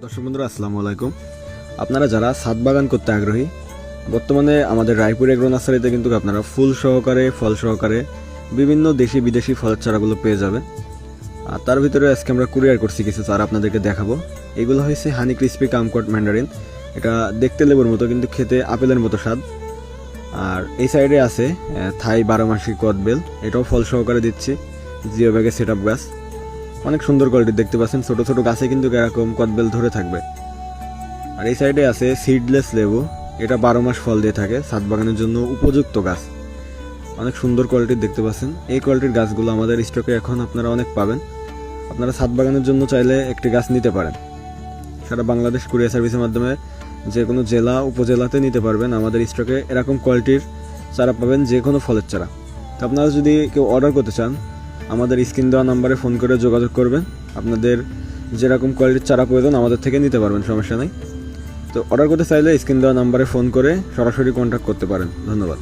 দর্শক বন্ধুরা আসসালামু আলাইকুম। আপনারা যারা ছাদ বাগান করতে আগ্রহী, বর্তমানে আমাদের রায়পুর এগ্রো নার্সারিতে কিন্তু আপনারা ফুল সহকারে ফল সহকারে বিভিন্ন দেশি বিদেশি ফলের চারাগুলো পেয়ে যাবেন। আর তার ভিতরে আজকে আমরা কুরিয়ার করছি কিছু চারা আপনাদেরকে দেখাবো। এগুলো হয়েছে হানি ক্রিস্পি কামকট ম্যান্ডারিন। এটা দেখতে লেবুর মতো কিন্তু খেতে আপেলের মতো স্বাদ। আর এই সাইডে আছে থাই 12 মাসি কদবেল, এটাও ফল সহকারে দিচ্ছি। জিও ব্যাগে সেট আপ গাছ, অনেক সুন্দর কোয়ালিটি দেখতে পাচ্ছেন। ছোট ছোট গাছে কিন্তু এরকম কদবেল ধরে থাকবে। আর এই সাইডে আছে সিডলেস লেবু, এটা 12 মাস ফল দিয়ে থাকে, ছাদ বাগানের জন্য উপযুক্ত গাছ। অনেক সুন্দর কোয়ালিটির দেখতে পাচ্ছেন। এই কোয়ালিটির গাছগুলো আমাদের স্টকে এখন আপনারা অনেক পাবেন। আপনারা ছাদ বাগানের জন্য চাইলে একটি গাছ নিতে পারেন। সারা বাংলাদেশ কুরিয়ার সার্ভিসের মাধ্যমে যে কোনো জেলা উপজেলাতে নিতে পারবেন। আমাদের স্টকে এরকম কোয়ালিটির চারা পাবেন, যে কোনো ফলের চারা। তো আপনারা যদি কেউ অর্ডার করতে চান, আমাদের স্ক্রিন দেওয়া নাম্বারে ফোন করে যোগাযোগ করবেন। আপনাদের যেরকম কোয়ালিটির চারা প্রয়োজন আমাদের থেকে নিতে পারবেন, সমস্যা নেই। তো অর্ডার করতে চাইলে স্ক্রিন দেওয়া নাম্বারে ফোন করে সরাসরি কন্ট্যাক্ট করতে পারেন। ধন্যবাদ।